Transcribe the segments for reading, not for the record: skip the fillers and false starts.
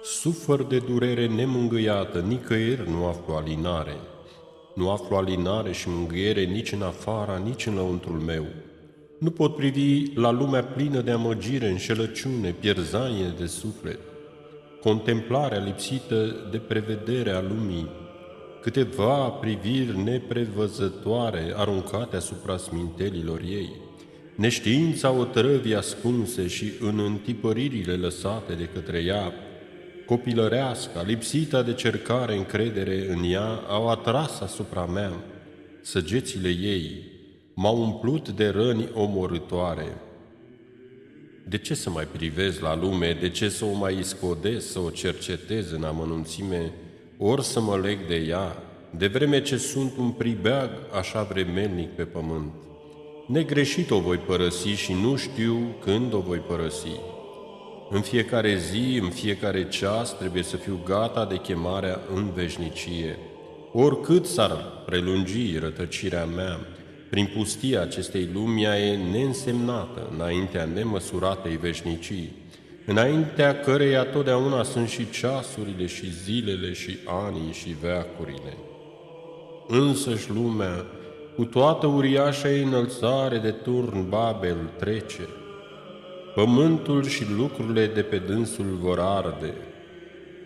Sufăr de durere nemângâiată, nicăieri nu aflu alinare. Nu aflu alinare și mângâiere nici în afara, nici în lăuntrul meu. Nu pot privi la lumea plină de amăgire, înșelăciune, pierzanie de suflet. Contemplarea lipsită de prevedere a lumii, câteva priviri neprevăzătoare aruncate asupra smintelilor ei, neștiința otrăvii ascunse și în întipăririle lăsate de către ea, copilărească, lipsită de cercare, încredere în ea, au atras asupra mea. Săgețile ei m-au umplut de răni omorâtoare. De ce să mai privez la lume? De ce să o mai iscodez, să o cercetez în amănunțime, ori să mă leg de ea, de vreme ce sunt un pribeag așa vremelnic pe pământ? Negreșit o voi părăsi și nu știu când o voi părăsi. În fiecare zi, în fiecare ceas, trebuie să fiu gata de chemarea în veșnicie. Oricât s-ar prelungi rătăcirea mea, prin pustia acestei lumi, ea e neînsemnată înaintea nemăsuratei veșnicii, înaintea căreia totdeauna sunt și ceasurile și zilele și anii și veacurile. Însăși lumea, cu toată uriașa ei înălțare de turn Babel, trece. Pământul și lucrurile de pe dânsul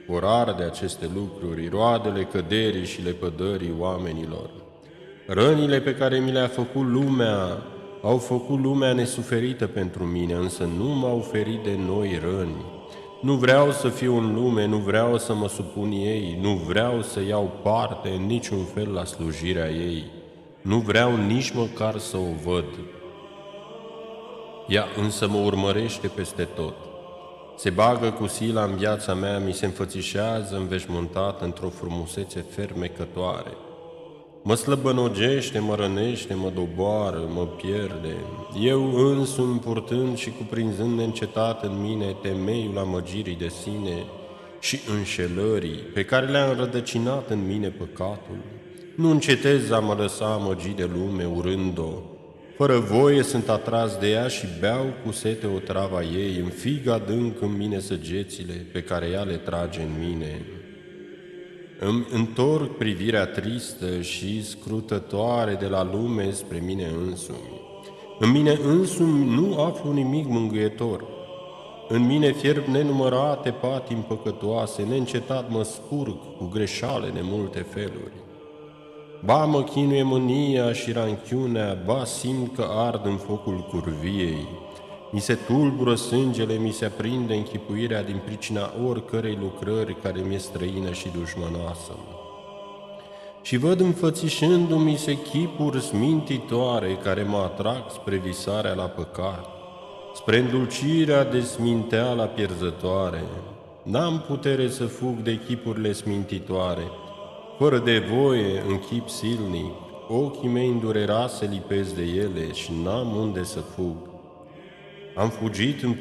vor arde aceste lucruri, roadele căderii și lepădării oamenilor. Rănile pe care mi le-a făcut lumea au făcut lumea nesuferită pentru mine, însă nu m-au ferit de noi răni. Nu vreau să fiu în lume, nu vreau să mă supun ei, nu vreau să iau parte în niciun fel la slujirea ei, nu vreau nici măcar să o văd. Ea însă mă urmărește peste tot. Se bagă cu sila în viața mea, mi se înfățișează înveșmântat într-o frumusețe fermecătoare. Mă slăbănogește, mă rănește, mă doboară, mă pierde. Eu însumi purtând și cuprinzând neîncetat în mine temeiul amăgirii de sine și înșelării pe care le-a înrădăcinat în mine păcatul. Nu încetez a mă lăsa amăgit de lume, urând-o. Fără voie sunt atras de ea și beau cu sete otrava ei, înfig adânc în mine săgețile pe care ea le trage în mine. Îmi întorc privirea tristă și scrutătoare de la lume spre mine însumi. În mine însumi nu aflu nimic mângâietor. În mine fierb nenumărate patimi păcătoase, neîncetat mă spurg cu greșale de multe feluri. Ba mă chinuie mânia și ranchiunea, ba simt că ard în focul curviei. Mi se tulbură sângele, mi se aprinde închipuirea din pricina oricărei lucrări care mi-e străină și dușmănoasă. Și văd înfățișându-mi se chipuri smintitoare care mă atrag spre visarea la păcat, spre îndulcirea de sminteala pierzătoare. N-am putere să fug de chipurile smintitoare, fără de voie, în chip silnic, ochii mei îndurerați se lipesc de ele și n-am unde să fug. Am fugit în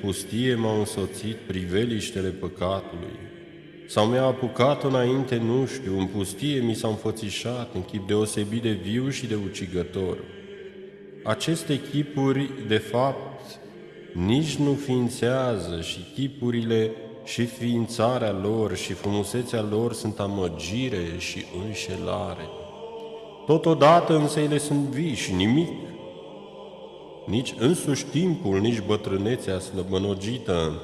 pustie m-au însoțit priveliștele păcatului. Sau mi-a apucat înainte, nu știu, în pustie mi s-au înfățișat în chip deosebit de viu și de ucigător. Aceste chipuri, de fapt, nici nu ființează și chipurile și ființarea lor și frumusețea lor sunt amăgire și înșelare. Totodată însă ele sunt vii și nimic. Nici însuși timpul, nici bătrânețea slăbănogită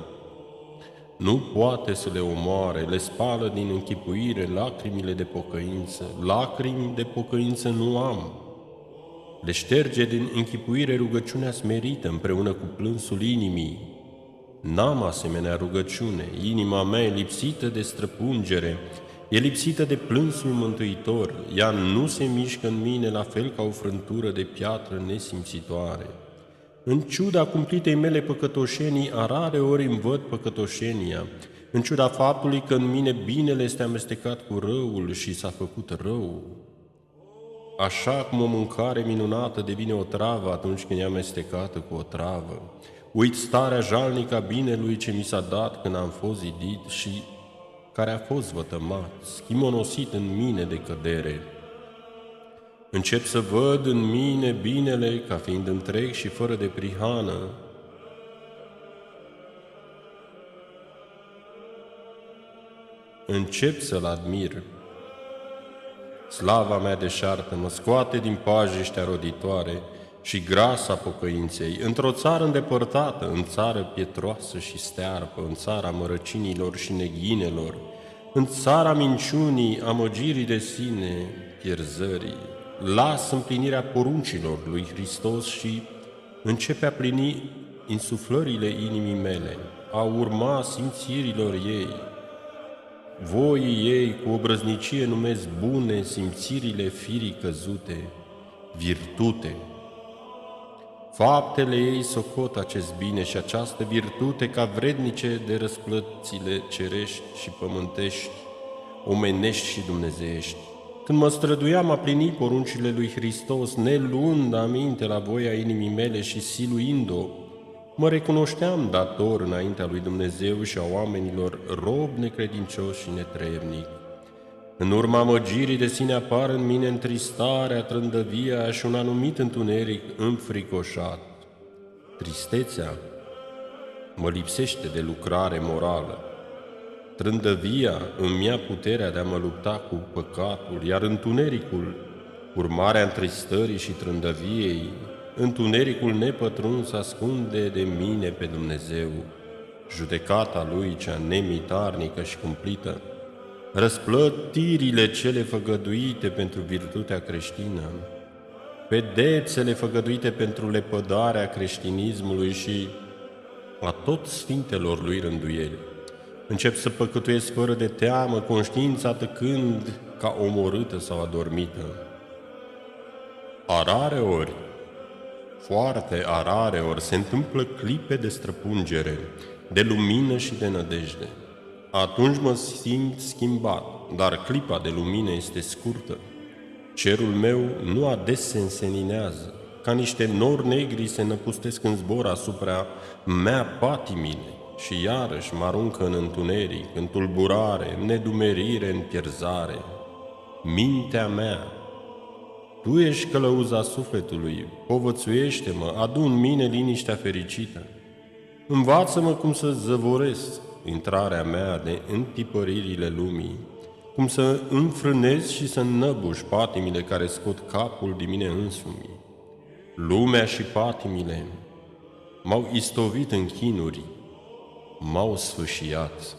nu poate să le omoare, le spală din închipuire lacrimile de pocăință. Lacrimi de pocăință nu am. Le șterge din închipuire rugăciunea smerită împreună cu plânsul inimii. N-am asemenea rugăciune, inima mea e lipsită de străpungere, e lipsită de plânsul mântuitor, ea nu se mișcă în mine la fel ca o frântură de piatră nesimțitoare. În ciuda cumplitei mele păcătoșenii, a rare ori îmi văd păcătoșenia, în ciuda faptului că în mine binele este amestecat cu răul și s-a făcut rău. Așa cum o mâncare minunată devine o travă atunci când e amestecată cu o travă, uit starea jalnică a binelui ce mi s-a dat când am fost zidit și care a fost vătămat, schimonosit în mine de cădere. Încep să văd în mine binele ca fiind întreg și fără de prihană. încep să-L admir. Slava mea deșartă mă scoate din pajiștea roditoare și grasa pocăinței, într-o țară îndepărtată, în țară pietroasă și stearpă, în țara mărăcinilor și neghinelor, în țara minciunii, amăgirii de sine, pierzării. Las împlinirea poruncilor lui Hristos și începe a plini insuflările inimii mele, a urma simțirilor ei. Voii ei cu obrăznicie numesc bune simțirile firii căzute, virtute. Faptele ei socot acest bine și această virtute ca vrednice de răsplățile cerești și pământești, omenești și dumnezeiești. Când mă străduiam a plini poruncile lui Hristos, neluând aminte la voia inimii mele și siluind-o, mă recunoșteam dator înaintea lui Dumnezeu și a oamenilor, rob necredincioși și netrebnic. În urma amăgirii de sine apar în mine întristarea, trândăvia și un anumit întuneric înfricoșat. Tristețea mă lipsește de lucrare morală. Trândăvia îmi ia puterea de a mă lupta cu păcatul, iar întunericul, urmarea întristării și trândăviei, întunericul nepătruns ascunde de mine pe Dumnezeu, judecata Lui cea nemitarnică și cumplită, răsplătirile cele făgăduite pentru virtutea creștină, pedepsele făgăduite pentru lepădarea creștinismului și a tot sfintelor Lui rânduieli. Încep să păcătuiesc fără de teamă, conștiința tăcând ca omorâtă sau adormită. A rare ori, foarte a rare ori, se întâmplă clipe de străpungere, de lumină și de nădejde. Atunci mă simt schimbat, dar clipa de lumină este scurtă. Cerul meu nu ades se înseninează, ca niște nori negri se năpustesc în zbor asupra mea patimile și iarăși mă aruncă în întuneric, în tulburare, în nedumerire, în pierzare. Mintea mea, Tu ești călăuza sufletului, povățuiește-mă, adu în mine liniștea fericită. Învață-mă cum să zăvoresc intrarea mea de întipăririle lumii, cum să înfrânez și să înnăbuș patimile care scot capul din mine însumi. Lumea și patimile m-au istovit în chinuri, m-au sfâșiat.